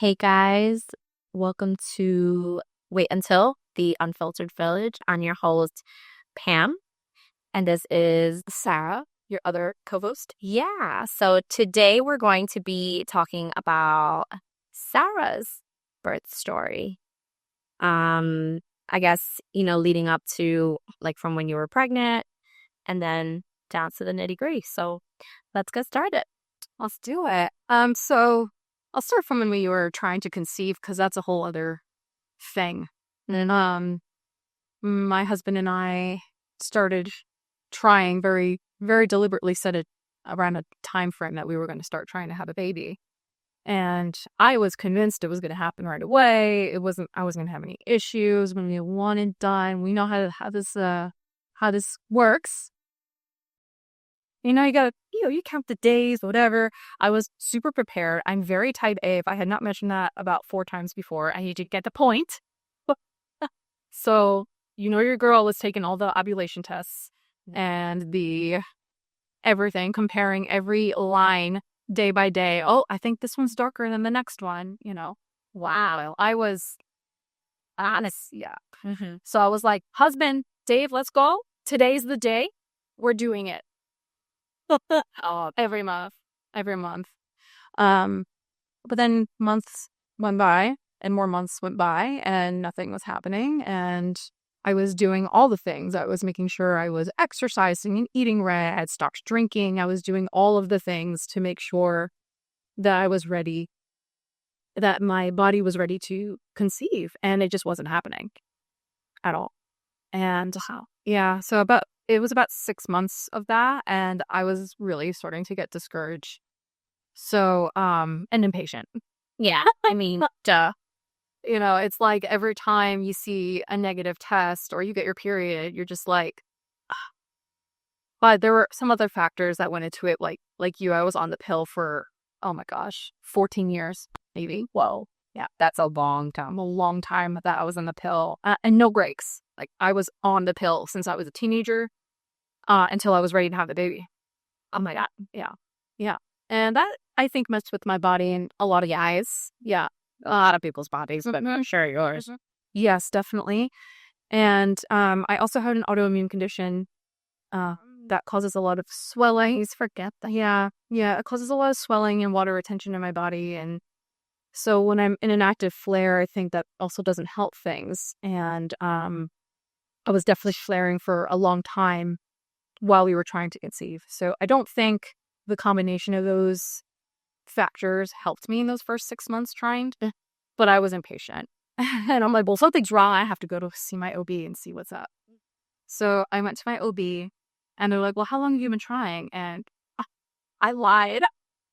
Hey guys, welcome to Wait Until the Unfiltered Village. I'm your host, Pam, and this is Sarah, your other co-host. yeah. So today we're going to be talking about Sarah's birth story. Um, I guess, leading up to like from when you were pregnant and then down to the nitty-gritty. So let's get started. Let's do it. So I'll start from when you were trying to conceive because that's a whole other thing. And my husband and I started trying very deliberately set it around a time frame that we were going to start trying to have a baby. And I was convinced it was going to happen right away. I wasn't going to have any issues when we had one and done. We know how this works. You count the days, whatever. I was super prepared. I'm very type A. If I had not mentioned that about 4 times before, I need to get the point. So, your girl was taking all the ovulation tests and the everything, comparing every line day by day. Oh, I think this one's darker than the next one, Wow. I was honest. Yeah. Mm-hmm. So I was like, husband, Dave, let's go. Today's the day. We're doing it. Every month. But then months went by and more months went by and nothing was happening. And I was doing all the things. I was making sure I was exercising and eating right. I had stopped drinking. I was doing all of the things to make sure that I was ready, that my body was ready to conceive. And it just wasn't happening at all. And yeah, so it was about 6 months of that, and I was really starting to get discouraged. So, and impatient. Yeah, I mean, duh. It's like every time you see a negative test or you get your period, you're just like, "Ugh." But there were some other factors that went into it, like you, I was on the pill for, oh my gosh, 14 years, maybe. Whoa. Yeah, that's a long time that I was on the pill, and no breaks. Like I was on the pill since I was a teenager, until I was ready to have the baby. Oh my God. Yeah. Yeah. And that, I think, messed with my body and a lot of guys. Yeah. A lot of people's bodies, but I'm sure yours. Yes, definitely. And I also had an autoimmune condition that causes a lot of swelling. Please forget that. Yeah. Yeah. It causes a lot of swelling and water retention in my body. And so when I'm in an active flare, I think that also doesn't help things. And I was definitely flaring for a long time while we were trying to conceive. So I don't think the combination of those factors helped me in those first 6 months trying, but I was impatient. And I'm like, well, something's wrong. I have to go to see my OB and see what's up. So I went to my OB and they're like, well, how long have you been trying? And I lied.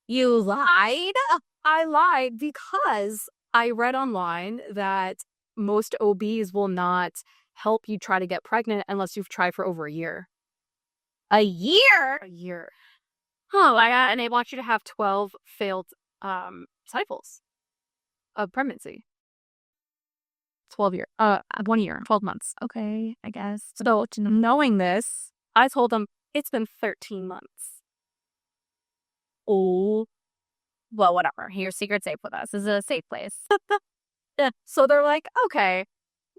You lied? I lied because I read online that most OBs will not help you try to get pregnant unless you've tried for over a year. A year? A year. Oh, and they want you to have 12 failed cycles of pregnancy. 1 year, 12 months. Okay, I guess. So knowing this, I told them it's been 13 months. Oh, well, whatever. Your secret's safe with us. This is a safe place. Yeah. So they're like, okay,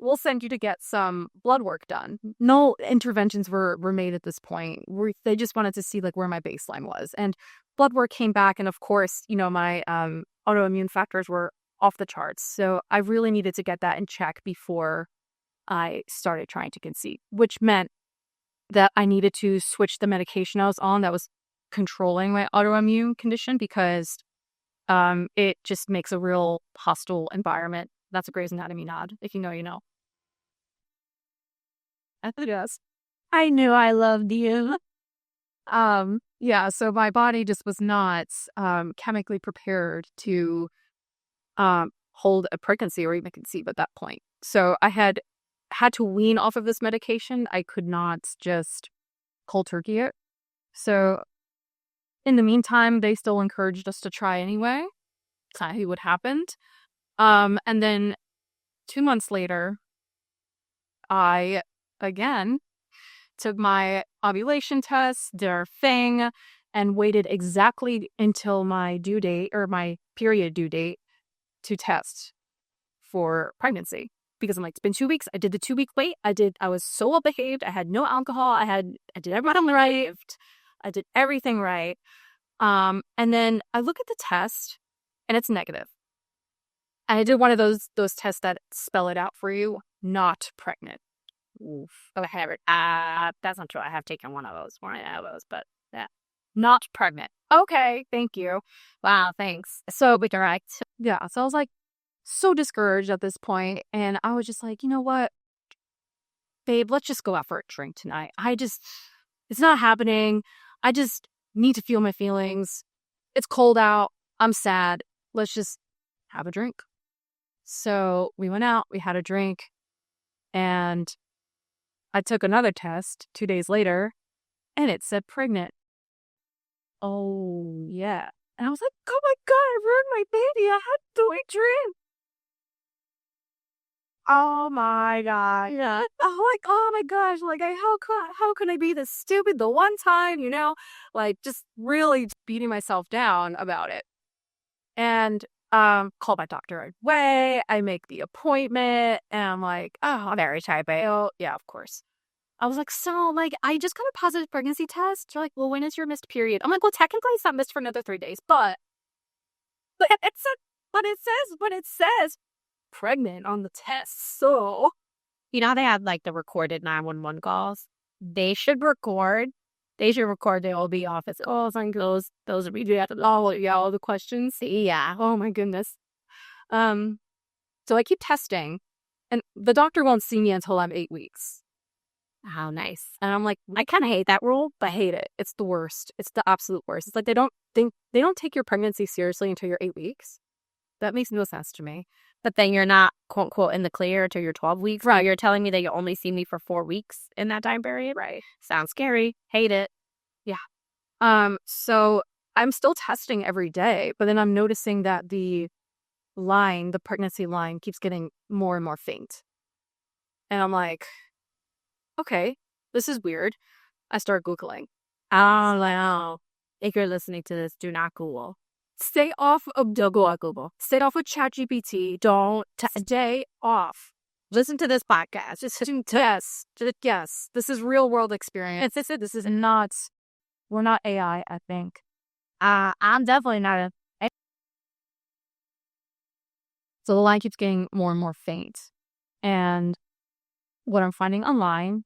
we'll send you to get some blood work done. No interventions were made at this point. They just wanted to see like where my baseline was. And blood work came back. And of course, my autoimmune factors were off the charts. So I really needed to get that in check before I started trying to conceive, which meant that I needed to switch the medication I was on that was controlling my autoimmune condition because it just makes a real hostile environment. That's a Grey's Anatomy nod. If you know, you know. Yes. I knew I loved you. Yeah, so my body just was not chemically prepared to hold a pregnancy or even conceive at that point. So I had to wean off of this medication. I could not just cold turkey it. So in the meantime, they still encouraged us to try anyway. Exactly what happened. And then 2 months later, I again took my ovulation test, did our thing, and waited exactly until my due date or my period due date to test for pregnancy because I'm like, it's been 2 weeks. I did the 2-week wait. I was so well behaved. I had no alcohol. I did everything right. I did everything right. And then I look at the test and it's negative. And I did one of those tests that spell it out for you, not pregnant. Oof. Oh, I haven't. That's not true. I have taken one of those, but yeah, not pregnant. Okay, thank you. Wow, thanks. So be direct. Yeah, so I was like so discouraged at this point, and I was just like, you know what, babe, let's just go out for a drink tonight. It's not happening. I just need to feel my feelings. It's cold out. I'm sad. Let's just have a drink. So we went out, we had a drink, and I took another test 2 days later, and it said pregnant. Oh, yeah. And I was like, oh my God, I ruined my baby. I had to drink. Oh my God. Yeah. Oh, like, oh my gosh. Like, how can I be this stupid the one time, like just really beating myself down about it. And call my doctor right away. I make the appointment and I'm like, oh, Very type A. oh, yeah, of course. I was like, so like, I just got a positive pregnancy test. They're like, well, when is your missed period? I'm like, well, technically it's not missed for another 3 days, but it says pregnant on the test. So, You know how they have like the recorded 911 calls? They should record. They should record the OB office calls and those all the questions. Yeah. Oh my goodness. So I keep testing, and the doctor won't see me until I'm 8 weeks. How nice. And I'm like, I kind of hate that rule. I hate it. It's the worst. It's the absolute worst. It's like they don't take your pregnancy seriously until you're 8 weeks. That makes no sense to me. But then you're not, quote unquote, in the clear until you're 12 weeks. Right. You're telling me that you only see me for 4 weeks in that time period. Right. Sounds scary. Hate it. Yeah. So I'm still testing every day, but then I'm noticing that the pregnancy line keeps getting more and more faint. And I'm like, okay, this is weird. I start Googling. Oh, no. If you're listening to this, do not Google. Stay off of Google. Stay off of ChatGPT. Don't stay off. Listen to this podcast. Just test. Yes, this is real world experience. This is not. We're not AI. I think. I'm definitely not a. So the line keeps getting more and more faint, and what I'm finding online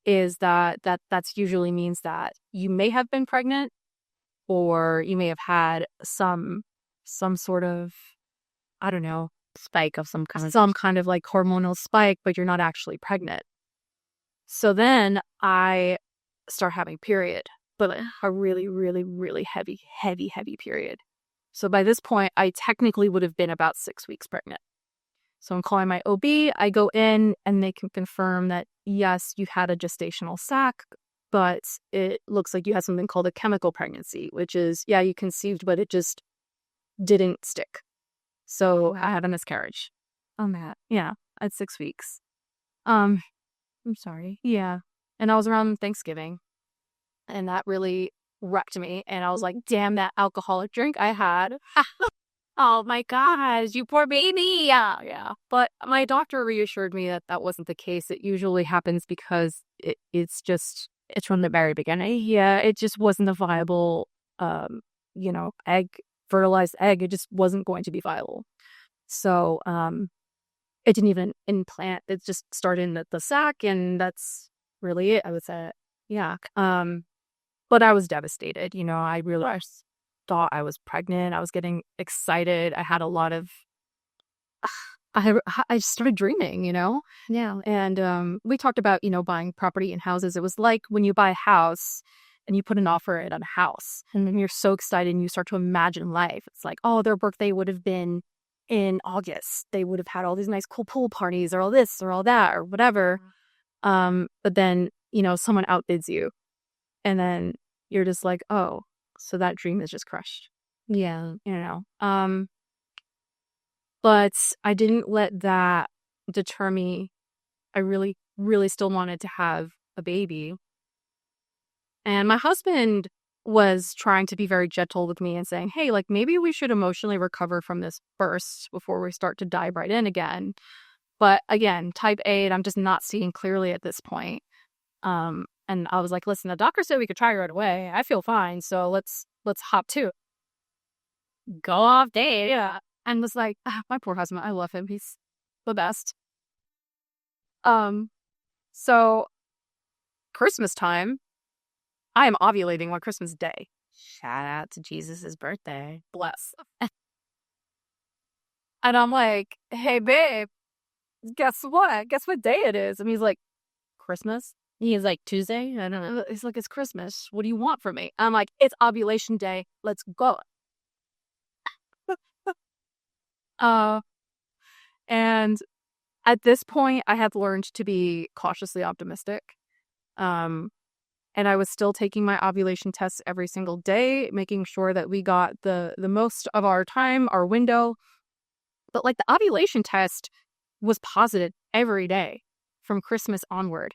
is that's usually means that you may have been pregnant, or you may have had some sort of, I don't know, Spike of some kind. Some kind of like hormonal spike, but you're not actually pregnant. So then I start having period, but a really, really, really heavy period. So by this point, I technically would have been about 6 weeks pregnant. So I'm calling my OB. I go in and they can confirm that, yes, you had a gestational sac, but it looks like you had something called a chemical pregnancy, which is, yeah, you conceived, but it just didn't stick. So I had a miscarriage on that. Yeah, at 6 weeks. I'm sorry. Yeah. And I was around Thanksgiving, and that really wrecked me. And I was like, damn, that alcoholic drink I had. Oh my gosh, you poor baby. Yeah. But my doctor reassured me that that wasn't the case. It usually happens because it's from the very beginning. Yeah, it just wasn't a viable, fertilized egg. It just wasn't going to be viable. So, it didn't even implant. It just started in the sac, and that's really it. I would say, yeah. But I was devastated. I realized thought I was pregnant. I was getting excited. I had a lot of. I started dreaming. Yeah. And we talked about buying property and houses. It was like when you buy a house and you put an offer in on a house, and then you're so excited and you start to imagine life. It's like, oh, their birthday would have been in August. They would have had all these nice cool pool parties or all this or all that or whatever. But then, someone outbids you, and then you're just like, oh, so that dream is just crushed. Yeah. But I didn't let that deter me. I really, really still wanted to have a baby. And my husband was trying to be very gentle with me and saying, hey, like maybe we should emotionally recover from this first before we start to dive right in again. But again, type A, and I'm just not seeing clearly at this point. And I was like, listen, the doctor said we could try right away. I feel fine, so let's hop to it. Go off date. Yeah. And was like, my poor husband, I love him. He's the best. So Christmas time, I am ovulating on Christmas Day. Shout out to Jesus' birthday. Bless. And I'm like, hey, babe, guess what? Guess what day it is? And he's like, Christmas? He's like, Tuesday? I don't know. He's like, it's Christmas. What do you want from me? I'm like, it's ovulation day. Let's go. And at this point, I had learned to be cautiously optimistic. And I was still taking my ovulation tests every single day, making sure that we got the most of our time, our window. But like the ovulation test was positive every day from Christmas onward.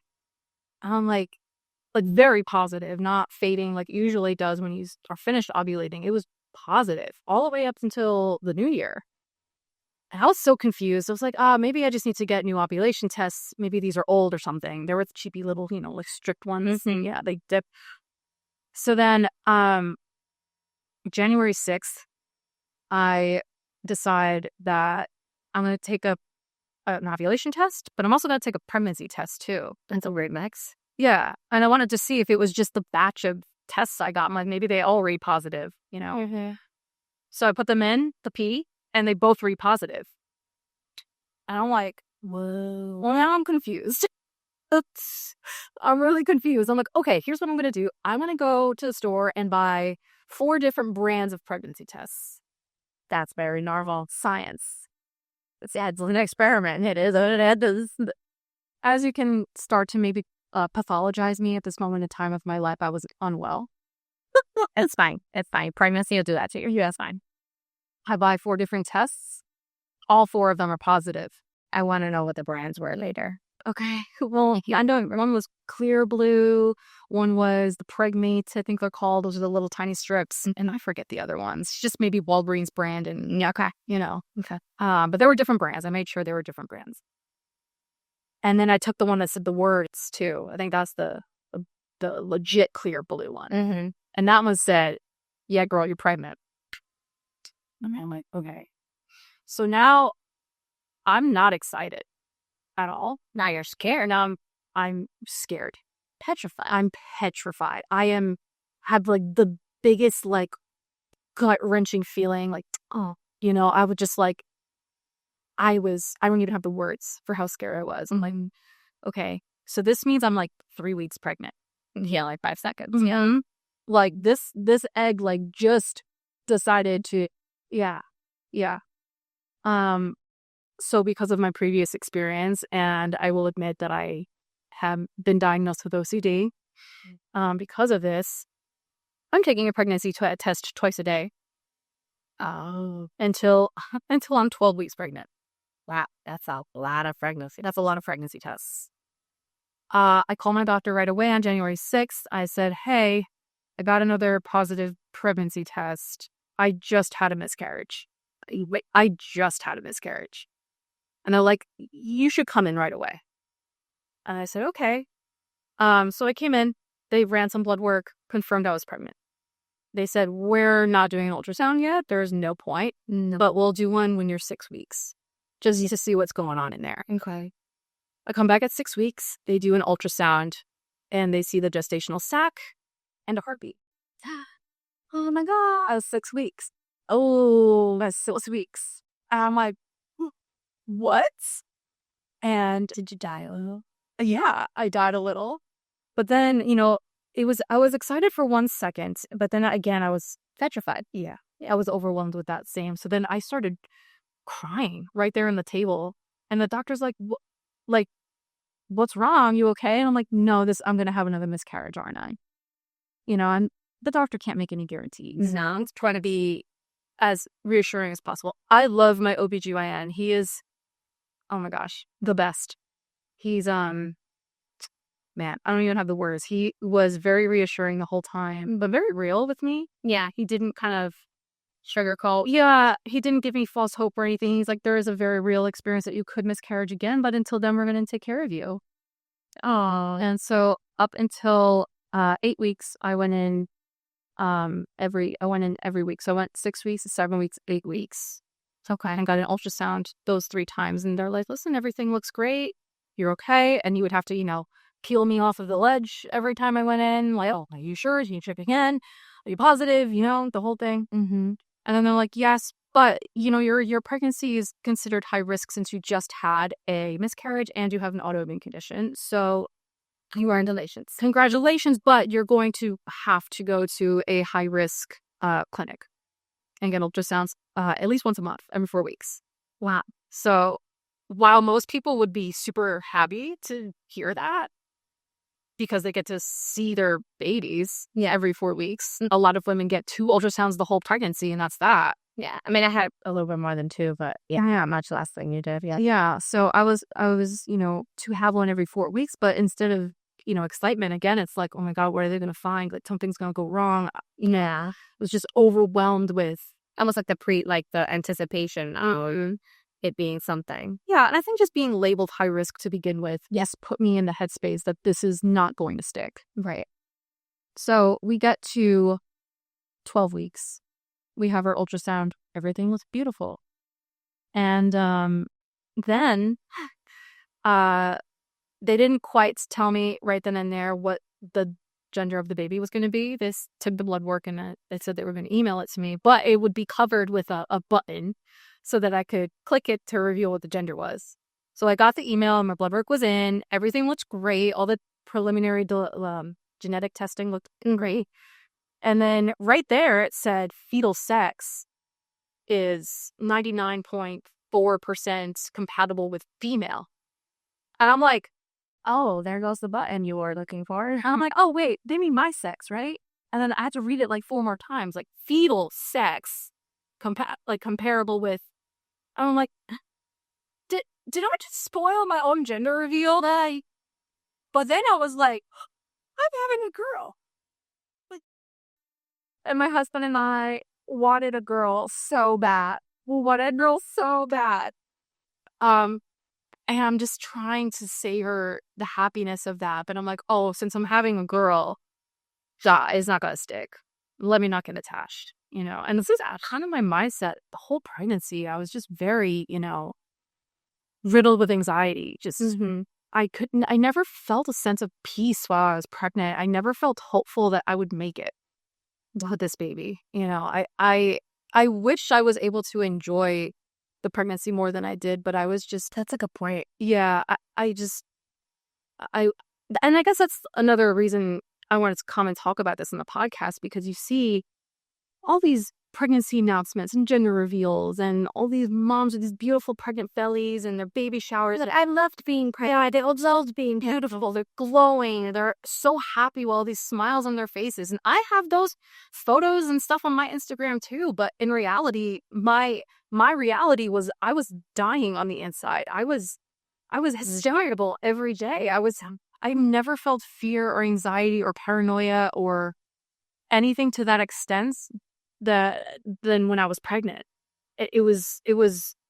I'm like very positive, not fading like it usually does when you are finished ovulating. It was positive all the way up until the new year. And I was so confused. I was like, maybe I just need to get new ovulation tests. Maybe these are old or something. They were the cheapy little, like strict ones. Mm-hmm. Yeah, they dip. So then January 6th, I decide that I'm going to take an ovulation test, but I'm also going to take a pregnancy test too. That's a weird mix. Yeah. And I wanted to see if it was just the batch of tests I got. I'm like, maybe they all read positive, Mm-hmm. So I put them in, the P, and they both read positive. And I'm like, whoa. Well, now I'm confused. I'm really confused. I'm like, okay, here's what I'm going to do. I'm going to go to the store and buy 4 different brands of pregnancy tests. That's very normal. Science. It's an experiment. It is what it is. As you can start to maybe pathologize me at this moment in time of my life, I was unwell. It's fine. It's fine. Pregnancy will do that to you. Yeah, it's fine. I buy 4 different tests. All 4 of them are positive. I want to know what the brands were later. Okay. Well, I know one was Clear Blue. One was the Pregmates, I think they're called. Those are the little tiny strips. And I forget the other ones. Just maybe Walgreens brand and, Okay. Okay. But there were different brands. I made sure there were different brands. And then I took the one that said the words too. I think that's the legit Clear Blue one. Mm-hmm. And that one said, yeah, girl, you're pregnant. I'm like, okay. So now I'm not excited at all. Now you're scared. Now I'm scared. Petrified. I'm petrified. Have like the biggest like gut wrenching feeling. Like, I would just like, I don't even have the words for how scared I was. I'm like, okay, so this means I'm like 3 weeks pregnant. Yeah, like 5 seconds. Mm-hmm. Like this egg like just decided to, yeah. So because of my previous experience, and I will admit that I have been diagnosed with OCD, because of this, I'm taking a pregnancy test twice a day. Until I'm 12 weeks pregnant. Wow, that's a lot of pregnancy. That's a lot of pregnancy tests. I called my doctor right away on January 6th. I said, hey, I got another positive pregnancy test. I just had a miscarriage. I just had a miscarriage. And they're like, you should come in right away. And I said, okay. So I came in. They ran some blood work, confirmed I was pregnant. They said, we're not doing an ultrasound yet. There's no point. No. But we'll do one when you're 6 weeks. Just to see what's going on in there. Okay. I come back at 6 weeks. They do an ultrasound. And they see the gestational sac and a heartbeat. Oh my God. I was 6 weeks. Oh, that's 6 weeks. And I'm like, what? And did you die a little? Yeah, I died a little. But then, I was excited for 1 second, but then again, I was Petrified. Yeah, I was overwhelmed with that same. So then I started crying right there on the table. And the doctor's like, what's wrong? You okay? And I'm like, no, I'm going to have another miscarriage, aren't I? And the doctor can't make any guarantees. No. I'm trying to be as reassuring as possible. I love my OBGYN. He is, oh my gosh, the best. He's, man, man, I don't even have the words. He was very reassuring the whole time, but very real with me. Yeah. He didn't kind of Sugarcoat. Yeah, he didn't give me false hope or anything. He's like, there is a very real experience that you could miscarriage again, but until then, we're going to take care of you. Oh. And so up until 8 weeks, I went in every week. So I went 6 weeks, 7 weeks, 8 weeks. Okay. And got an ultrasound those 3 times. And they're like, listen, everything looks great. You're okay. And you would have to, peel me off of the ledge every time I went in. Like, oh, are you sure? Can you check again? Are you positive? The whole thing. Mm-hmm. And then they're like, yes, but your pregnancy is considered high risk since you just had a miscarriage and you have an autoimmune condition. So congratulations, but you're going to have to go to a high risk clinic and get ultrasounds at least once a month, every 4 weeks. Wow. So while most people would be super happy to hear that because they get to see their babies every 4 weeks, a lot of women get 2 ultrasounds the whole pregnancy, and that's that. Yeah. I mean, I had a little bit more than 2, but yeah, much less than you did. Yeah. Yeah. So I was, to have one every 4 weeks, but instead of, excitement, again, it's like, oh my God, what are they going to find? Like something's going to go wrong. Yeah. I was just overwhelmed with almost like the anticipation of it being something. Yeah, and I think just being labeled high risk to begin with, yes, put me in the headspace that this is not going to stick. Right. So we get to 12 weeks. We have our ultrasound. Everything looks beautiful. And then they didn't quite tell me right then and there what the gender of the baby was going to be. They took the blood work and they said they were going to email it to me, but it would be covered with a button so that I could click it to reveal what the gender was. So I got the email and my blood work was in. Everything looked great. All the preliminary genetic testing looked great. And then right there it said fetal sex is 99.4% compatible with female. And I'm like, oh, there goes the button you were looking for. And I'm like, oh, wait, they mean my sex, right? And then I had to read it like 4 more times, like fetal sex, comparable with. And I'm like, did I just spoil my own gender reveal? But then I was like, I'm having a girl. And my husband and I wanted a girl so bad. We wanted a girl so bad. And I'm just trying to savor the happiness of that. But I'm like, oh, since I'm having a girl, it's not going to stick. Let me not get attached, And this is kind of my mindset. The whole pregnancy, I was just very, riddled with anxiety. Just, I never felt a sense of peace while I was pregnant. I never felt hopeful that I would make it with this baby. I wish I was able to enjoy the pregnancy more than I did, but I was just. That's a good point. Yeah, and I guess that's another reason I wanted to come and talk about this in the podcast, because you see all these pregnancy announcements and gender reveals and all these moms with these beautiful pregnant bellies and their baby showers. I loved being pregnant. They loved being beautiful. They're glowing. They're so happy with all these smiles on their faces. And I have those photos and stuff on my Instagram too. But in reality, my reality was I was dying on the inside. I was hysterical every day. I never felt fear or anxiety or paranoia or anything to that extent than when I was pregnant. It was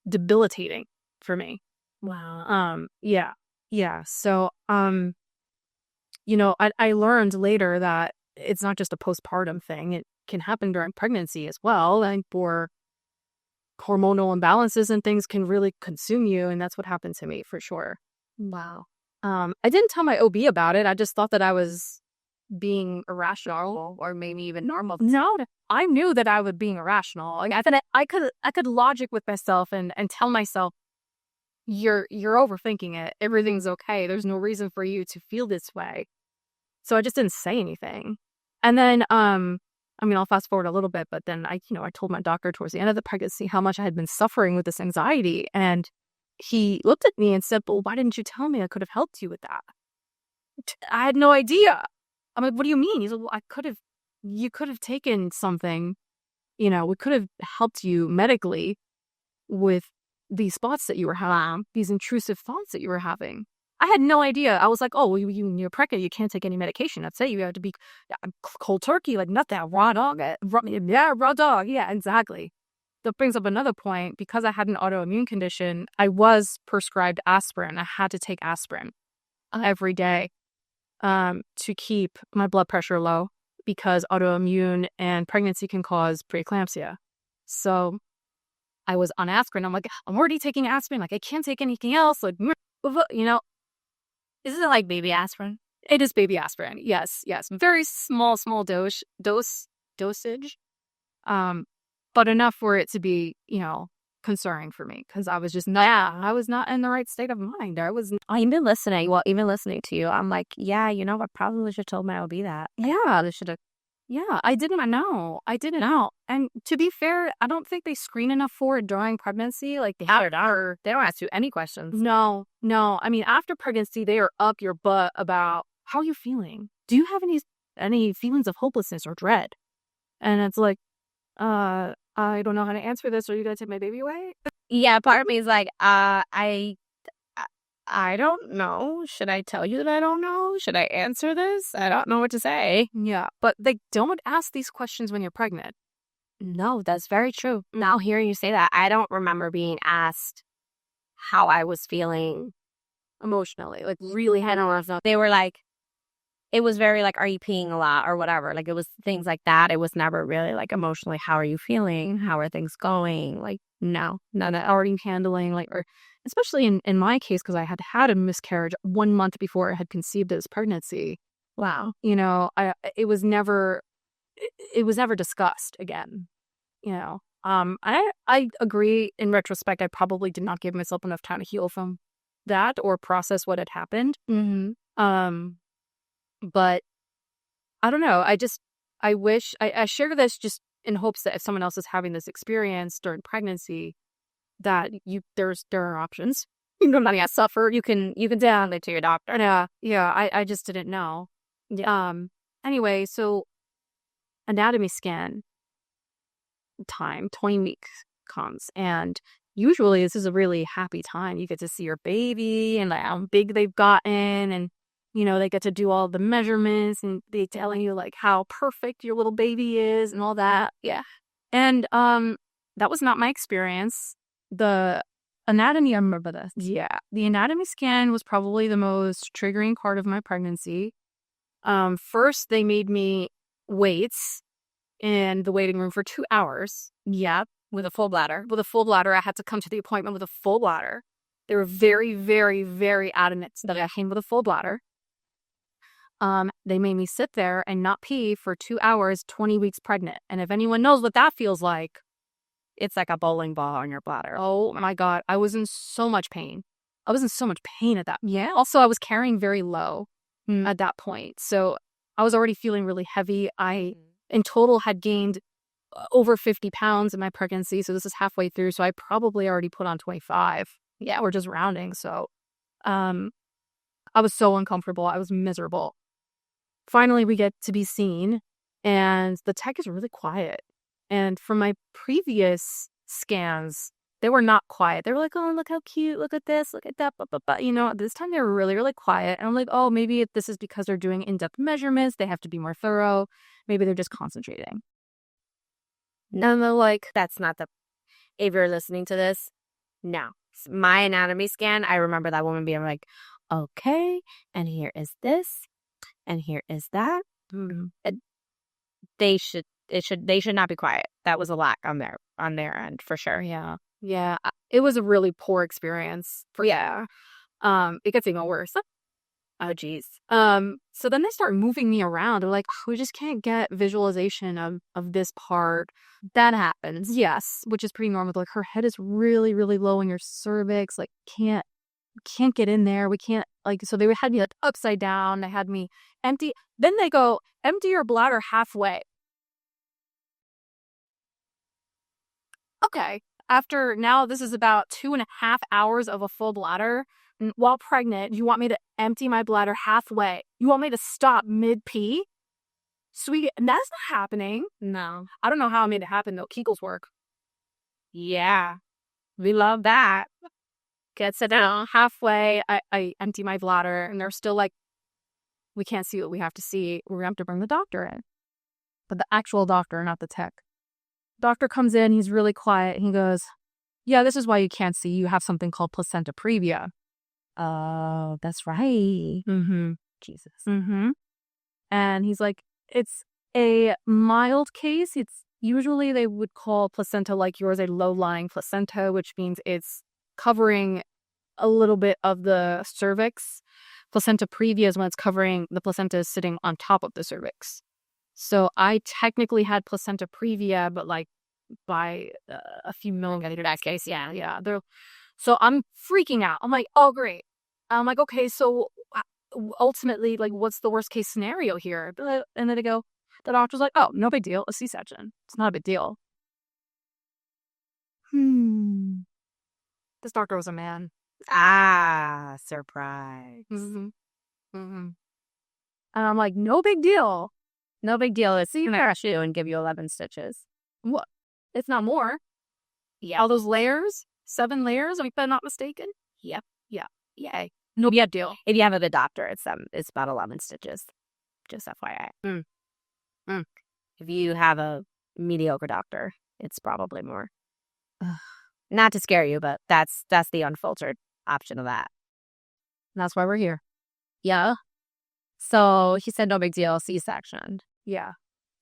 debilitating for me. Wow. Yeah. So I learned later that it's not just a postpartum thing. It can happen during pregnancy as well, and for hormonal imbalances and things can really consume you, and that's what happened to me for sure. Wow. I didn't tell my OB about it. I just thought that I was being irrational, or maybe even normal. No, I knew that I was being irrational. Like, I could logic with myself and tell myself, you're overthinking it. Everything's okay. There's no reason for you to feel this way. So I just didn't say anything. And then I'll fast forward a little bit, but then I told my doctor towards the end of the pregnancy how much I had been suffering with this anxiety, and he looked at me and said, well, why didn't you tell me? I could have helped you with that. I had no idea. I'm like, what do you mean? He's like, well, you could have taken something, we could have helped you medically with these spots that you were having, these intrusive thoughts that you were having. I had no idea. I was like, oh, well, you're pregnant. You can't take any medication. That's it. You have to be cold turkey, like nothing. Raw dog. Raw dog. Yeah, exactly. That brings up another point. Because I had an autoimmune condition, I was prescribed aspirin. I had to take aspirin every day to keep my blood pressure low, because autoimmune and pregnancy can cause preeclampsia. So I was on aspirin. I'm like, I'm already taking aspirin. Like, I can't take anything else. Like, you know, Isn't it like baby aspirin? it is baby aspirin. Yes. Very small dosage. But enough for it to be, concerning for me, because I was just I was not in the right state of mind. Even listening to you, I'm like, yeah, I probably should have told my OB that. Yeah, they should have. Yeah, I didn't know. And to be fair, I don't think they screen enough for it during pregnancy. Like, They don't ask you any questions. no. I mean, after pregnancy, they are up your butt about how are you feeling? Do you have any feelings of hopelessness or dread? And it's like, I don't know how to answer this. Are you gonna take my baby away? Yeah, part of me is like, I don't know. Should I tell you that I don't know? Should I answer this? I don't know what to say. Yeah, but they don't ask these questions when you're pregnant. No, that's very true. Now hearing you say that, I don't remember being asked how I was feeling Emotionally, like really I don't know. They were like, it was very like, are you peeing a lot or whatever? Like, it was things like that. It was never really like emotionally, how are you feeling? How are things going? Like, no, none of are you handling, like, or especially in my case, because I had a miscarriage 1 month before I had conceived this pregnancy. wow. It was never discussed again. I agree. In retrospect, I probably did not give myself enough time to heal from that or process what had happened. But I don't know. I wish I share this just in hopes that if someone else is having this experience during pregnancy, that there are options. You don't have to suffer. You can tell it to your doctor. Yeah. I just didn't know. Yeah. Anyway, so anatomy scan time, 20 weeks comes, and usually this is a really happy time. You get to see your baby and like how big they've gotten, and they get to do all the measurements, and they telling you like how perfect your little baby is and all that. Yeah. And that was not my experience. The anatomy, I remember this. Yeah. The anatomy scan was probably the most triggering part of my pregnancy. First, they made me wait in the waiting room for 2 hours. Yeah. With a full bladder. I had to come to the appointment with a full bladder. They were very, very, very adamant that I came with a full bladder. They made me sit there and not pee for 2 hours, 20 weeks pregnant. And if anyone knows what that feels like, it's like a bowling ball on your bladder. Oh my God. I was in so much pain. At that. Yeah. Also, I was carrying very low at that point. So I was already feeling really heavy. I, in total, had gained over 50 pounds in my pregnancy. So this is halfway through. So I probably already put on 25. Yeah, we're just rounding. So I was so uncomfortable. I was miserable. Finally, we get to be seen, and the tech is really quiet. And from my previous scans, they were not quiet. They were like, oh, look how cute. Look at this. Look at that. This time they were really, really quiet. And I'm like, oh, maybe this is because they're doing in-depth measurements. They have to be more thorough. Maybe they're just concentrating. No, like, that's not if you're listening to this, no. My anatomy scan, I remember that woman being like, okay, and here is this, and here is that. They should not be quiet. That was a lack on their end for sure. Yeah. It was a really poor experience. It gets even worse. Oh, geez. So then they start moving me around. They're like, we just can't get visualization of this part. That happens. Yes, which is pretty normal. Like, her head is really, really low in your cervix. Like, can't get in there. We can't, like, so they had me like upside down. They had me empty. Then they go, empty your bladder halfway. Okay. After now, this is about 2.5 hours of a full bladder. While pregnant, you want me to empty my bladder halfway? You want me to stop mid-pee? Sweetie, that's not happening. No. I don't know how I made it happen, though. Kegels work. Yeah. We love that. Get sit down halfway. I empty my bladder, and they're still like, we can't see what we have to see. We're going to have to bring the doctor in. But the actual doctor, not the tech. Doctor comes in. He's really quiet. He goes, yeah, this is why you can't see. You have something called placenta previa. Oh, that's right. Mm-hmm. Jesus. Mm-hmm. And he's like, it's a mild case. It's usually they would call placenta like yours a low-lying placenta, which means it's covering a little bit of the cervix. Placenta previa is when it's covering, the placenta is sitting on top of the cervix. So I technically had placenta previa, but like by a few millimeters. In that case, yeah. Yeah. So I'm freaking out. I'm like, oh, great. I'm like, okay, so ultimately, like, what's the worst case scenario here? And then the doctor's like, oh, no big deal. A C-section. It's not a big deal. This doctor was a man. Ah, surprise. Mm-hmm. Mm-hmm. And I'm like, no big deal. No big deal. It's going to crush you and give you 11 stitches. What? It's not more. Yeah. All those layers, 7 layers, if I'm not mistaken. Yep. Yeah. Yay. No big deal. If you have a good doctor, it's about 11 stitches. Just FYI. If you have a mediocre doctor, it's probably more. Not to scare you, but that's the unfiltered option of that. And that's why we're here. Yeah. So he said no big deal, C-section. Yeah.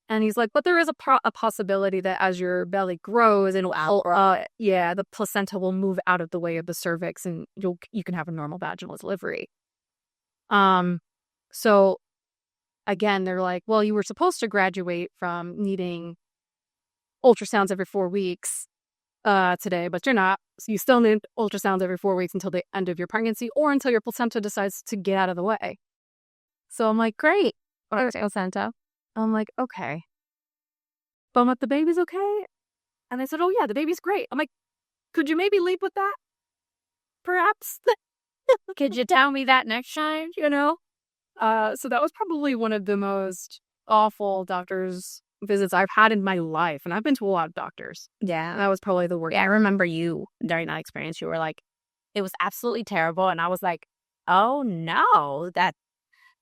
And he's like, but there is a possibility that as your belly grows and the placenta will move out of the way of the cervix and you can have a normal vaginal delivery. So again, they're like, well, you were supposed to graduate from needing ultrasounds every 4 weeks today, but you're not. So you still need ultrasounds every 4 weeks until the end of your pregnancy or until your placenta decides to get out of the way. So I'm like, great. Placenta. I'm like, okay. But I'm like, the baby's okay? And they said, oh, yeah, the baby's great. I'm like, could you maybe lead with that? Perhaps? Could you tell me that next time? You know? So that was probably one of the most awful doctor's visits I've had in my life. And I've been to a lot of doctors. Yeah. That was probably the worst. Yeah, I remember you during that experience. You were like, it was absolutely terrible. And I was like, oh, no,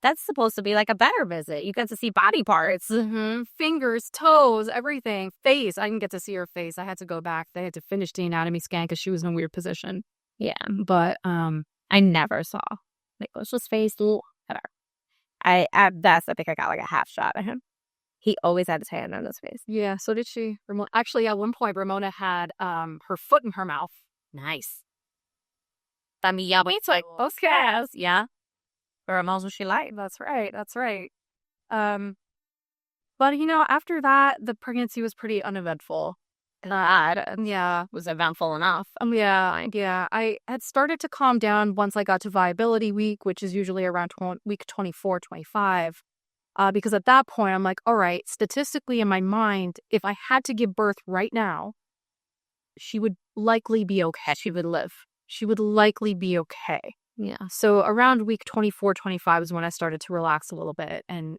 that's supposed to be like a better visit. You get to see body parts. Mm-hmm. Fingers, toes, everything. Face. I didn't get to see her face. I had to go back. They had to finish the anatomy scan because she was in a weird position. Yeah. But I never saw. Like, it was just face. Whatever. I think I got like a half shot at him. He always had his hand on his face. Yeah, so did she. Actually, at one point, Ramona had her foot in her mouth. Nice. It's like, okay. Yeah. For a what she liked. That's right. That's right. But, after that, the pregnancy was pretty uneventful. Yeah. Was eventful enough. Yeah. I had started to calm down once I got to viability week, which is usually around week 24, 25. Because at that point, I'm like, all right, statistically in my mind, if I had to give birth right now, she would likely be okay. She would live. She would likely be okay. Yeah. So around week 24, 25 is when I started to relax a little bit and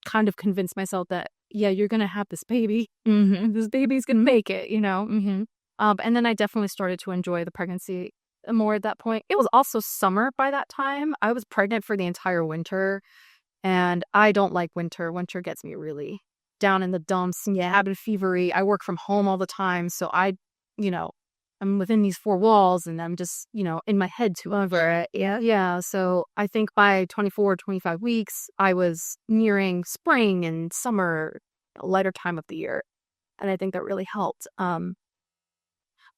kind of convince myself that, yeah, you're going to have this baby. Mm-hmm. This baby's going to make it, Mm-hmm. And then I definitely started to enjoy the pregnancy more at that point. It was also summer by that time. I was pregnant for the entire winter. And I don't like winter. Winter gets me really down in the dumps. Yeah. Cabin fevery. I work from home all the time. So I'm within these 4 walls and I'm just, in my head too over it. Yeah. Yeah. So I think by 24, 25 weeks, I was nearing spring and summer, lighter time of the year. And I think that really helped. So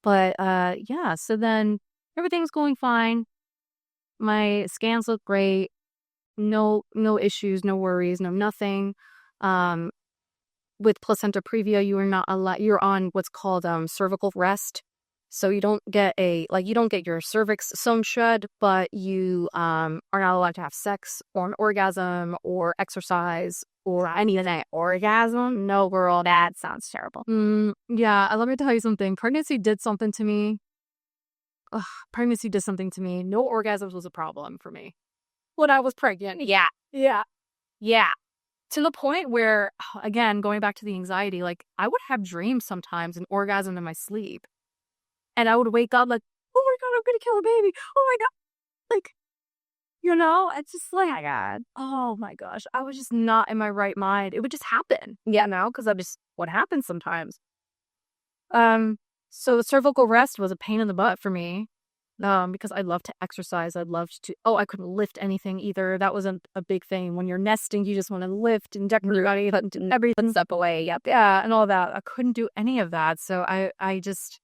then everything's going fine. My scans look great. No issues, no worries, no nothing. With placenta previa, you are not allowed. You're on what's called cervical rest, so you don't get your cervix sewn shut, but you are not allowed to have sex or an orgasm or exercise or anything. Orgasm? No, girl, that sounds terrible. Yeah, let me tell you something. Pregnancy did something to me. Pregnancy did something to me. No orgasms was a problem for me when I was pregnant. Yeah. To the point where, again, going back to the anxiety, like I would have dreams sometimes, an orgasm in my sleep. And I would wake up like, oh my God, I'm going to kill a baby. Oh my God. Like, it's just like, my God. oh my gosh, I was just not in my right mind. It would just happen, because I'm just what happens sometimes. So the cervical rest was a pain in the butt for me. Because I love to exercise. I couldn't lift anything either. That wasn't a big thing. When you're nesting, you just want to lift and deck your body, everything step away. Yep. Yeah. And all that. I couldn't do any of that. So I just,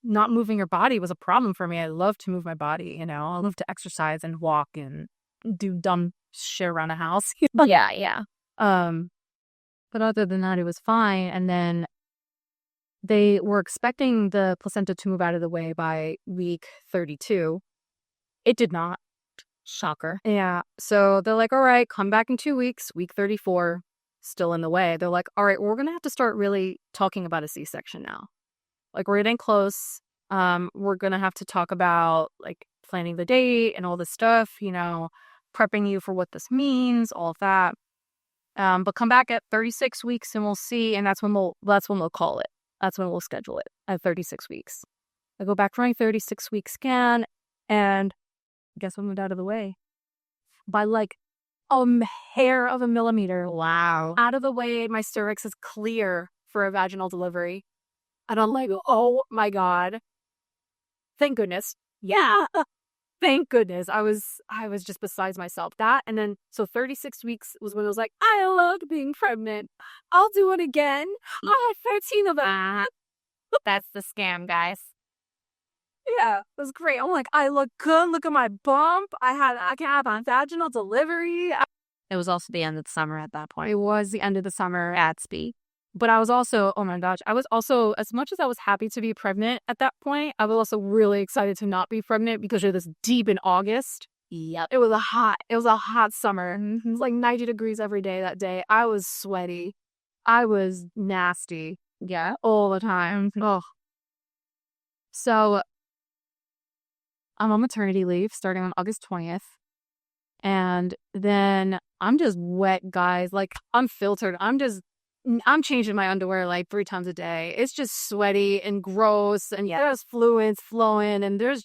not moving your body was a problem for me. I love to move my body, I love to exercise and walk and do dumb shit around the house. Yeah, yeah. But other than that, it was fine. And then they were expecting the placenta to move out of the way by week 32. It did not. Shocker. Yeah. So they're like, all right, come back in 2 weeks. Week 34, still in the way. They're like, all right, we're going to have to start really talking about a C-section now. Like, we're getting close. We're going to have to talk about, like, planning the date and all this stuff, prepping you for what this means, all of that. But come back at 36 weeks and we'll see. And that's when we'll call it. That's when we'll schedule it at 36 weeks. I go back for my 36-week scan, and guess what moved out of the way? By like a hair of a millimeter. Wow. Out of the way, my cervix is clear for a vaginal delivery. And I'm like, oh my God. Thank goodness. Yeah. Thank goodness. I was just besides myself. That, and then, so 36 weeks was when I was like, I loved being pregnant. I'll do it again. I had 13 of them. That's the scam, guys. Yeah, it was great. I'm like, I look good. Look at my bump. I can have a vaginal delivery. It was also the end of the summer at that point. It was the end of the summer. Gatsby. But I was also, oh my gosh, I was also, as much as I was happy to be pregnant at that point, I was also really excited to not be pregnant because it was deep in August. Yep. It was a hot summer. It was like 90 degrees every day that day. I was sweaty. I was nasty. Yeah. All the time. Oh. So I'm on maternity leave starting on August 20th. And then I'm just wet, guys. Like, I'm filtered. I'm changing my underwear like 3 times a day. It's just sweaty and gross, and there's fluids flowing, and there's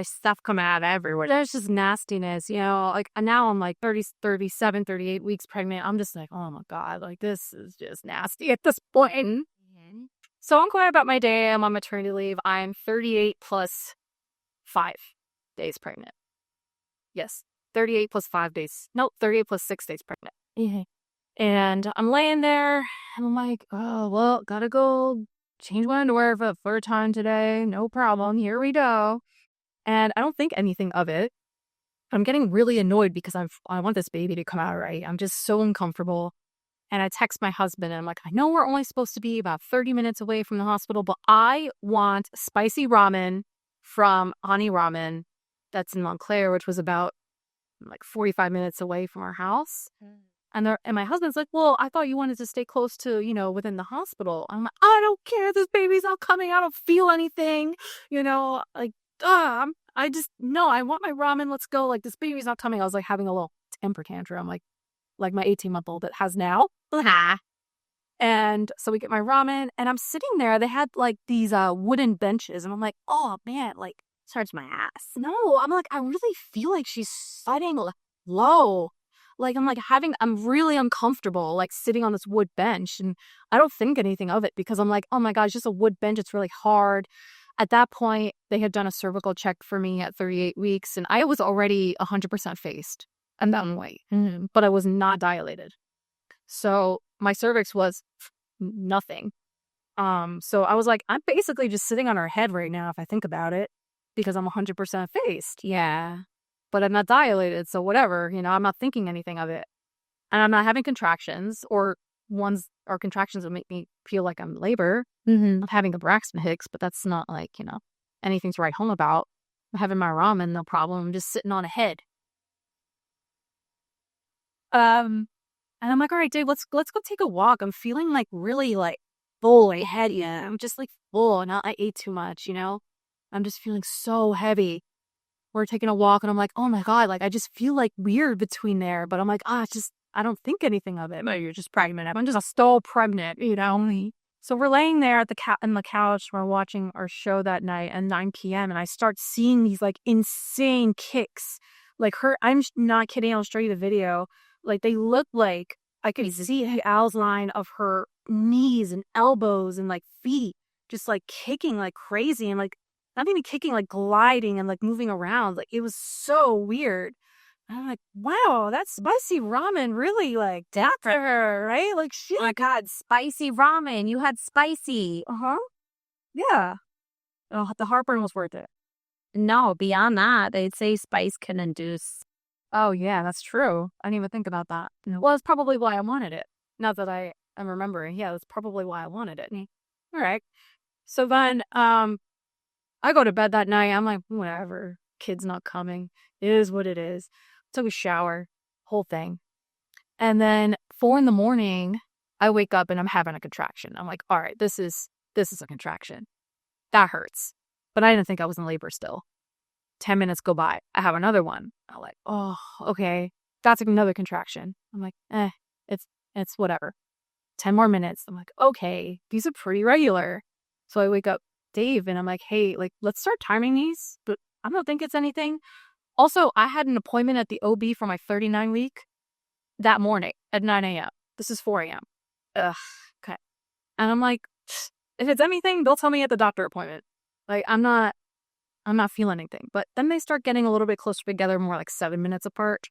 stuff coming out everywhere. There's just nastiness, like, and now I'm like 30, 37, 38 weeks pregnant. I'm just like, oh my God, like, this is just nasty at this point. Mm-hmm. So I'm going about my day. I'm on maternity leave. I'm 38 plus 5 days pregnant. Yes, 38 plus 5 days. No, 38 plus 6 days pregnant. Mm-hmm. And I'm laying there, and I'm like, oh, well, gotta go change my underwear for the 3rd time today. No problem. Here we go. And I don't think anything of it. I'm getting really annoyed because I want this baby to come out right. I'm just so uncomfortable. And I text my husband, and I'm like, I know we're only supposed to be about 30 minutes away from the hospital, but I want spicy ramen from Ani Ramen that's in Montclair, which was about like 45 minutes away from our house. And my husband's like, well, I thought you wanted to stay close to, within the hospital. I'm like, I don't care. This baby's not coming. I don't feel anything. Like, no, I want my ramen. Let's go. Like, this baby's not coming. I was like having a little temper tantrum, like my 18-month-old that has now. And so we get my ramen, and I'm sitting there. They had like these wooden benches, and I'm like, oh man, like, Starts my ass. no, I'm like, I really feel like she's sitting low. Like, I'm really uncomfortable, like, sitting on this wood bench. And I don't think anything of it because I'm like, oh my gosh, just a wood bench. It's really hard. At that point, they had done a cervical check for me at 38 weeks, and I was already 100% faced and that weight, but I was not dilated. So my cervix was nothing. So I was like, I'm basically just sitting on her head right now if I think about it, because I'm 100% faced. Yeah. But I'm not dilated, so whatever, I'm not thinking anything of it. And I'm not having contractions, or contractions that make me feel like I'm in labor. Mm-hmm. I'm having a Braxton Hicks, but that's not like, anything to write home about. I'm having my ramen, no problem. I'm just sitting on a head. And I'm like, all right, Dave, let's go take a walk. I'm feeling like really like full ahead. Yeah, I'm just like full, and I ate too much, I'm just feeling so heavy. We're taking a walk, and I'm like, oh my God, like, I just feel like weird between there. But I'm like, I don't think anything of it. But you're just pregnant. I'm just still pregnant, So we're laying there at in the couch. We're watching our show that night at 9 p.m. and I start seeing these like insane kicks. Like I'm not kidding. I'll show you the video. Like they look like I could see the outline of her knees and elbows and like feet just like kicking like crazy and like not even kicking, like gliding and like moving around. Like it was so weird. And I'm like, wow, that spicy ramen really like did for her, right? Like shit. Oh my God, spicy ramen. You had spicy. Uh-huh. Yeah. Oh, the heartburn was worth it. No, beyond that, they'd say spice can induce. Oh, yeah, that's true. I didn't even think about that. No. Well, that's probably why I wanted it. Now that I am remembering. Yeah, that's probably why I wanted it. All right. So then I go to bed that night. I'm like, whatever. Kid's not coming. It is what it is. Took a shower. Whole thing. And then 4 a.m, I wake up and I'm having a contraction. I'm like, all right, this is a contraction. That hurts. But I didn't think I was in labor still. 10 minutes go by. I have another one. I'm like, oh, okay. That's another contraction. I'm like, it's whatever. 10 more minutes. I'm like, okay, these are pretty regular. So I wake up Dave and I'm like, hey, like, let's start timing these. But I don't think it's anything. Also, I had an appointment at the OB for my 39 week that morning at 9 a.m. This is 4 a.m. Ugh. Okay. And I'm like, if it's anything, they'll tell me at the doctor appointment. Like, I'm not feeling anything. But then they start getting a little bit closer together, more like 7 minutes apart.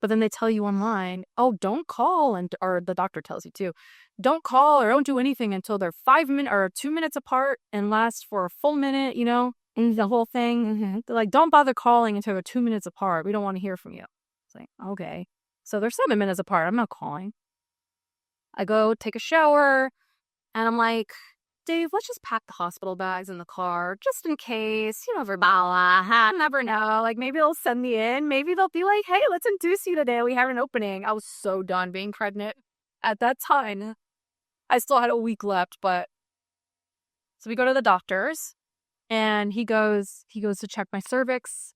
But then they tell you online, oh, don't call, or the doctor tells you too, don't call or don't do anything until they're 5 minutes or 2 minutes apart and last for a full minute, and the whole thing. Mm-hmm. They're like, don't bother calling until they're 2 minutes apart. We don't want to hear from you. It's like, okay. So they're 7 minutes apart. I'm not calling. I go take a shower and I'm like, Dave, let's just pack the hospital bags in the car just in case, Verbala, never know. Like maybe they'll send me in. Maybe they'll be like, hey, let's induce you today. We have an opening. I was so done being pregnant at that time. I still had a week left, but so we go to the doctor's and he goes to check my cervix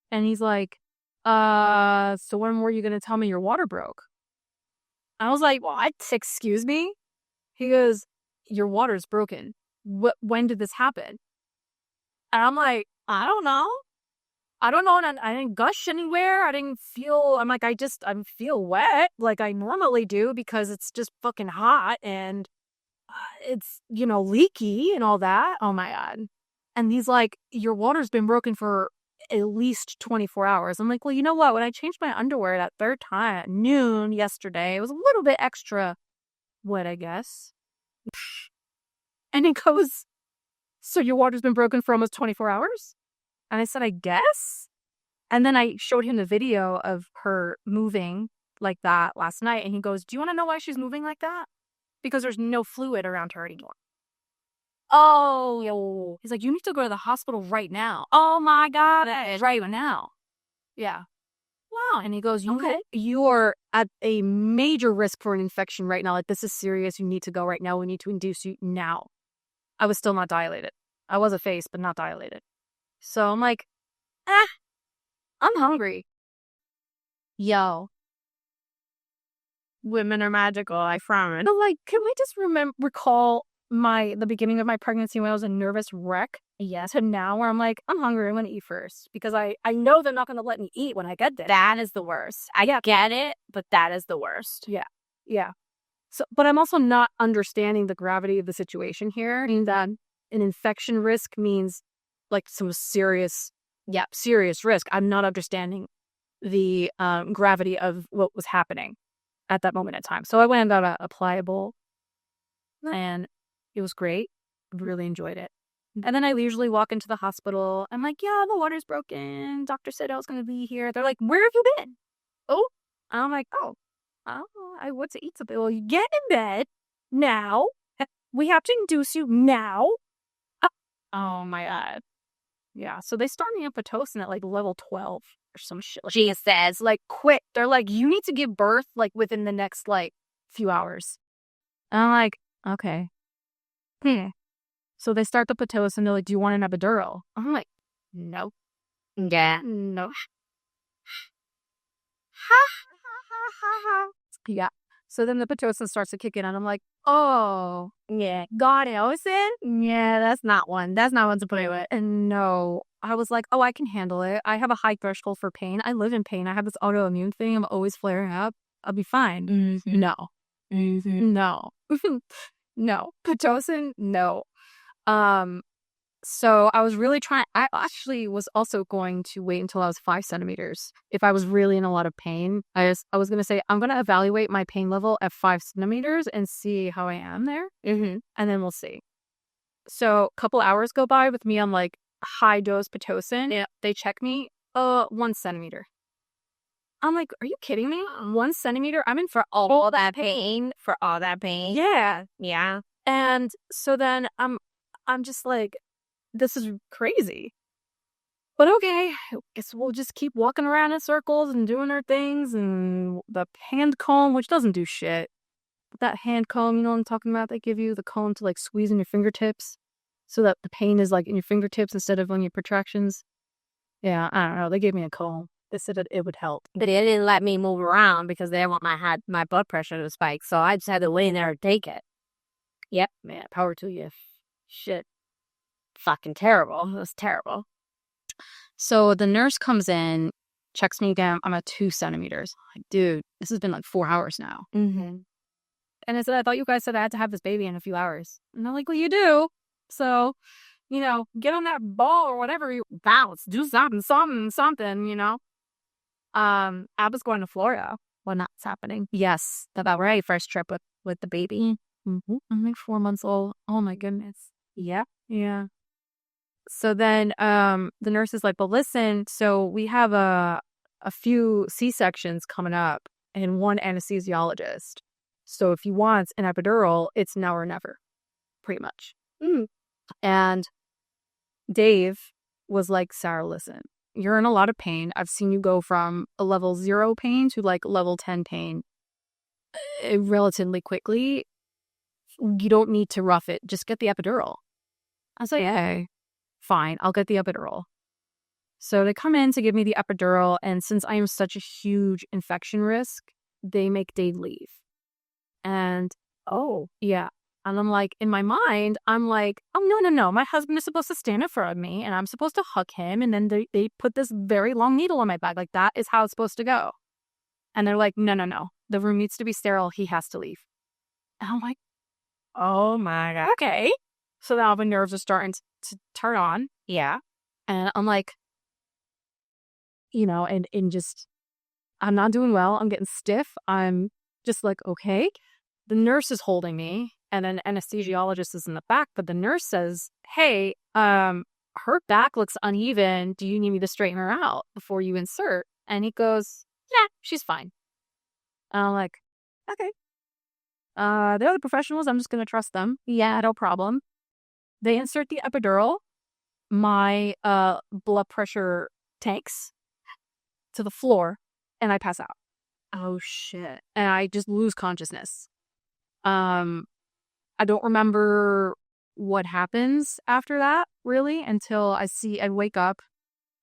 and he's like, so when were you going to tell me your water broke? I was like, what? Excuse me? He goes, your water's broken. When did this happen? And I'm like, I don't know. And I didn't gush anywhere. I didn't feel, I'm like, I feel wet like I normally do because it's just fucking hot and it's, leaky and all that. Oh my God. And he's like, your water's been broken for at least 24 hours. I'm like, well, you know what? When I changed my underwear that third time at noon yesterday, it was a little bit extra wet, I guess. And he goes, so your water's been broken for almost 24 hours? And I said, I guess. And then I showed him the video of her moving like that last night. And he goes, do you want to know why she's moving like that? Because there's no fluid around her anymore. Oh, he's like, you need to go to the hospital right now. Oh my God, right now. Yeah. Wow. And he goes, okay, you are at a major risk for an infection right now. Like, this is serious. You need to go right now. We need to induce you now. I was still not dilated. I was a face, but not dilated. So I'm like, I'm hungry. Yo. Women are magical, I promise. So like, can we just recall the beginning of my pregnancy when I was a nervous wreck? Yes. To now where I'm like, I'm hungry. I'm going to eat first. Because I know they're not going to let me eat when I get there. That is the worst. I get it, but that is the worst. Yeah. Yeah. So, but I'm also not understanding the gravity of the situation here. And that an infection risk means like some serious risk. I'm not understanding the gravity of what was happening at that moment in time. So I went and got a pliable and it was great. Really enjoyed it. And then I usually walk into the hospital. I'm like, yeah, the water's broken. Doctor said I was going to be here. They're like, where have you been? Oh, I'm like, I went to eat something. Well, you get in bed now. We have to induce you now. Oh my God. Yeah. So they start me on Pitocin at like level 12 or some shit. Like, Jesus. like quick. They're like, you need to give birth like within the next like few hours. And I'm like, okay. So they start the Pitocin. They're like, do you want an epidural? I'm like, no. Yeah. No. Yeah. So then the Pitocin starts to kick in and I'm like, Oh, Yeah. God Ellison? Yeah, that's not one. That's not one to play with. and no. I was like, oh, I can handle it. I have a high threshold for pain. I live in pain. I have this autoimmune thing. I'm always flaring up. I'll be fine. Mm-hmm. No. Mm-hmm. No. No. Pitocin? No. Um, so I was really trying. I actually was also going to wait until I was 5 centimeters. If I was really in a lot of pain, I was going to say, I'm going to evaluate my pain level at 5 centimeters and see how I am there. Mm-hmm. And then we'll see. So a couple hours go by with me on like high dose Pitocin. Yeah. They check me, 1 centimeter. I'm like, are you kidding me? 1 centimeter? I'm in for All that pain. For all that pain. yeah. Yeah. And so then I'm just like, this is crazy. But okay, I guess we'll just keep walking around in circles and doing our things. And the hand comb, which doesn't do shit. That hand comb, you know what I'm talking about? They give you the comb to like squeeze in your fingertips so that the pain is like in your fingertips instead of on your protractions. Yeah, I don't know. They gave me a comb. They said that it would help. But they didn't let me move around because they didn't want my blood pressure to spike. So I just had to lay in there and take it. Yep. Man, power to you. Shit. Fucking terrible. It was terrible. So the nurse comes in, checks me again. I'm at 2 centimeters. Like, dude, this has been like 4 hours now. Mm-hmm. And I said, I thought you guys said I had to have this baby in a few hours. And they're like, well, you do. So, get on that ball or whatever you bounce, do something, Abba's going to Florida when that's happening. Yes. The very first trip with the baby. Mm-hmm. I'm like 4 months old. Oh my goodness. Yeah. Yeah. So then the nurse is like, well, listen, so we have a few C-sections coming up and one anesthesiologist. So if you want an epidural, it's now or never, pretty much. Mm. And Dave was like, Sarah, listen, you're in a lot of pain. I've seen you go from a level 0 pain to like level 10 pain relatively quickly. You don't need to rough it. Just get the epidural. I was like, hey, fine, I'll get the epidural. So they come in to give me the epidural. And since I am such a huge infection risk, they make Dave leave. And, oh, yeah. And I'm like, in my mind, I'm like, oh, no. My husband is supposed to stand in front of me and I'm supposed to hug him. And then they put this very long needle on my back. Like, that is how it's supposed to go. And they're like, no. The room needs to be sterile. He has to leave. And I'm like, oh my God. Okay. So now the nerves are starting to turn on. Yeah. And I'm like, and just, I'm not doing well. I'm getting stiff. I'm just like, okay. The nurse is holding me and an anesthesiologist is in the back, but the nurse says, hey, her back looks uneven. Do you need me to straighten her out before you insert? And he goes, nah, she's fine. And I'm like, okay. They're the professionals. I'm just going to trust them. Yeah, no problem. They insert the epidural. My blood pressure tanks to the floor and I pass out. Oh, shit. And I just lose consciousness. I don't remember what happens after that, really, until I wake up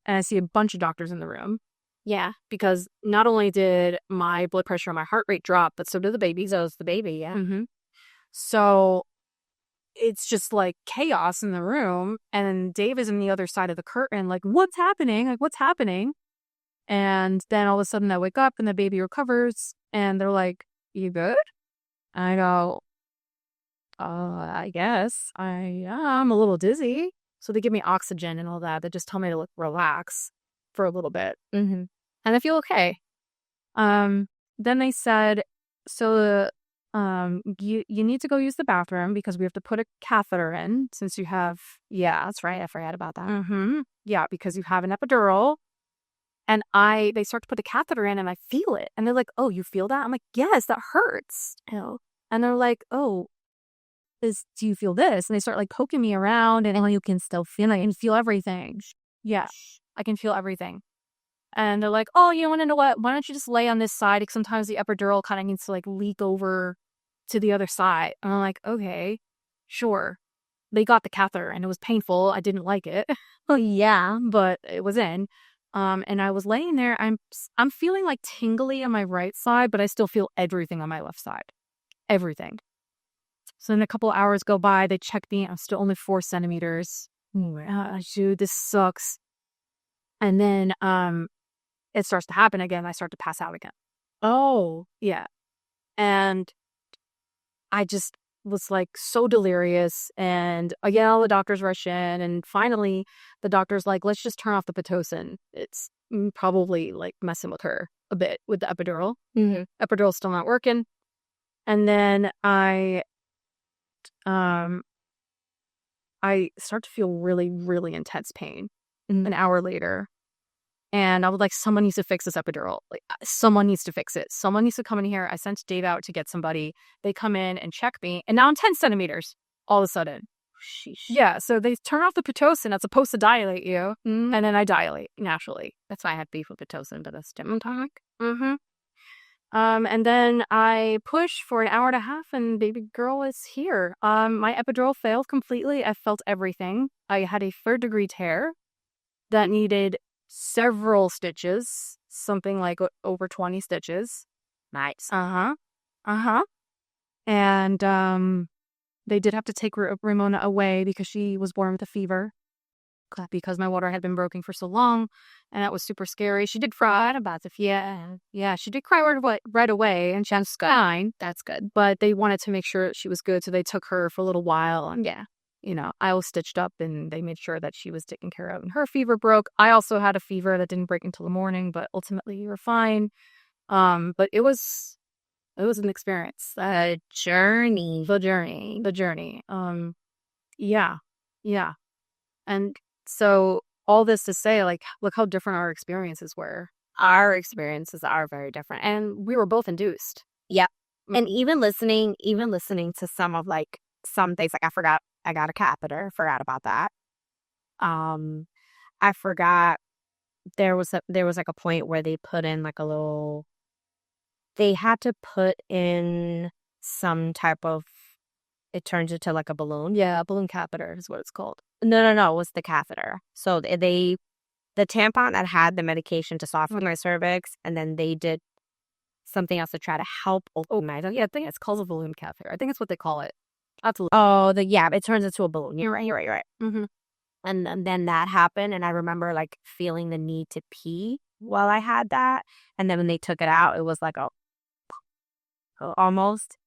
and I see a bunch of doctors in the room. Yeah. Because not only did my blood pressure and my heart rate drop, but so did the baby's. So it's the baby, yeah. Mm-hmm. So it's just like chaos in the room. And Dave is on the other side of the curtain, like, what's happening? Like, what's happening? And then all of a sudden I wake up and the baby recovers and they're like, you good? I go, I guess. I'm a little dizzy. So they give me oxygen and all that. They just tell me to relax for a little bit. Mm-hmm. And I feel okay. Then they said, so you need to go use the bathroom because we have to put a catheter in since you have, Yeah, that's right. I forgot about that. mm-hmm. Yeah, because you have an epidural. And they start to put the catheter in and I feel it. And they're like, oh, you feel that? I'm like, yes, that hurts. Ew. And they're like, oh, do you feel this? And they start like poking me around and you can still feel it. I can feel everything. Yeah, I can feel everything. And they're like, oh, you want to know what? Why don't you just lay on this side? Because sometimes the epidural kind of needs to like leak over to the other side. And I'm like, okay, sure. They got the catheter and it was painful. I didn't like it. Oh, yeah. But it was in. And I was laying there. I'm feeling like tingly on my right side, but I still feel everything on my left side. Everything. So then a couple of hours go by. They check me. I'm still only 4 centimeters. Dude, this sucks. And then it starts to happen again. I start to pass out again. Oh, Yeah. And I just was like so delirious. And again, all the doctors rush in. And finally, the doctor's like, let's just turn off the Pitocin. It's probably like messing with her a bit with the epidural. mm-hmm. Epidural's still not working. And then um, I start to feel really, really intense pain an hour later. And I was like, someone needs to fix this epidural. Like, someone needs to fix it. Someone needs to come in here. I sent Dave out to get somebody. They come in and check me. And now I'm 10 centimeters all of a sudden. Sheesh. Yeah. So they turn off the Pitocin that's supposed to dilate you. And then I dilate naturally. That's why I had beef with Pitocin, but that's different topic. And then I push for an hour and a half and baby girl is here. My epidural failed completely. I felt everything. I had a 3rd-degree tear that needed several stitches, something like over 20 stitches. Nice. And they did have to take Ramona away because she was born with a fever. Because my water had been broken for so long, and that was super scary. She did cry about the yeah, she did cry right away, and she was fine. That's good. But they wanted to make sure she was good, so they took her for a little while. And I was stitched up, and they made sure that she was taken care of. And her fever broke. I also had a fever that didn't break until the morning, but ultimately we were fine. But it was an experience. The journey. Yeah. And so all this to say, like, look how different our experiences were. Our experiences are very different. And we were both induced. Yep. And even listening to some of like some things, like I forgot I got a catheter, forgot about that. I forgot there was like a point where they put in like they had to put in some type of, it turns into like a balloon. Yeah, a balloon catheter is what it's called. No, it was the catheter. So the tampon that had the medication to soften my cervix, and then they did something else to try to help open my. Yeah, I think it's called a balloon catheter. I think it's what they call it. Absolutely. Oh, it turns into a balloon. You're right. Mm-hmm. And then that happened, and I remember like feeling the need to pee while I had that, and then when they took it out, it was like almost.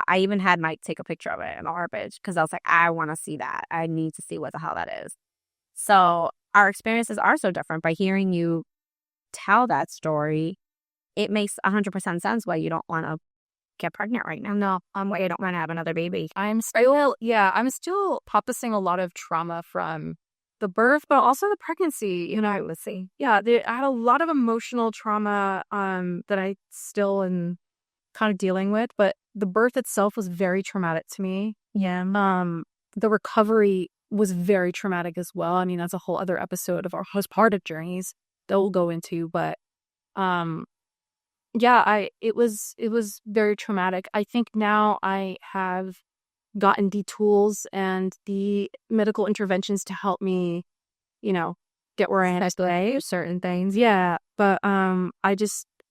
I even had Mike take a picture of it in Arbage because I was like, I want to see that. I need to see what the hell that is. So our experiences are so different. By hearing you tell that story, it makes 100% sense why you don't want to get pregnant right now. No, why you don't want to have another baby. I'm still processing a lot of trauma from the birth, but also the pregnancy. Let's see. Yeah, I had a lot of emotional trauma that I still am kind of dealing with, but the birth itself was very traumatic to me. Yeah. The recovery was very traumatic as well. I mean, that's a whole other episode of our postpartum journeys that we'll go into, but it was very traumatic. I think now I have gotten the tools and the medical interventions to help me, get where I am today, certain things. Yeah, but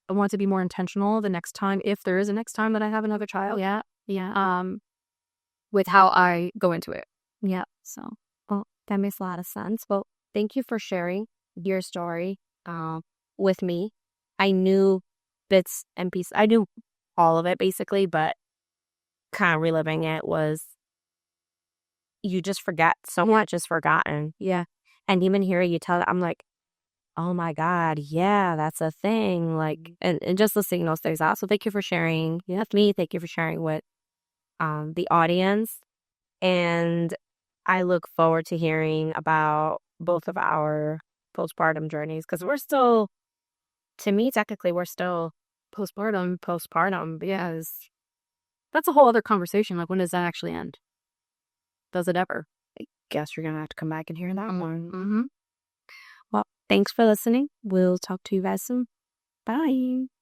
I want to be more intentional the next time, if there is a next time that I have another child. Yeah. With how I go into it. Yeah. So, well, that makes a lot of sense. Well, thank you for sharing your story with me. I knew bits and pieces. I knew all of it basically, but kind of reliving it was, you just forget so much is forgotten. Yeah. And even hearing you tell it, I'm like, oh my God, yeah, that's a thing. Like, and just listening those things out. So thank you for sharing with me. Thank you for sharing with the audience. And I look forward to hearing about both of our postpartum journeys, because we're still, to me, technically, we're still postpartum. Yes. That's a whole other conversation. Like, when does that actually end? Does it ever? I guess you're going to have to come back and hear that one. Mm-hmm. Well, thanks for listening. We'll talk to you guys soon. Bye.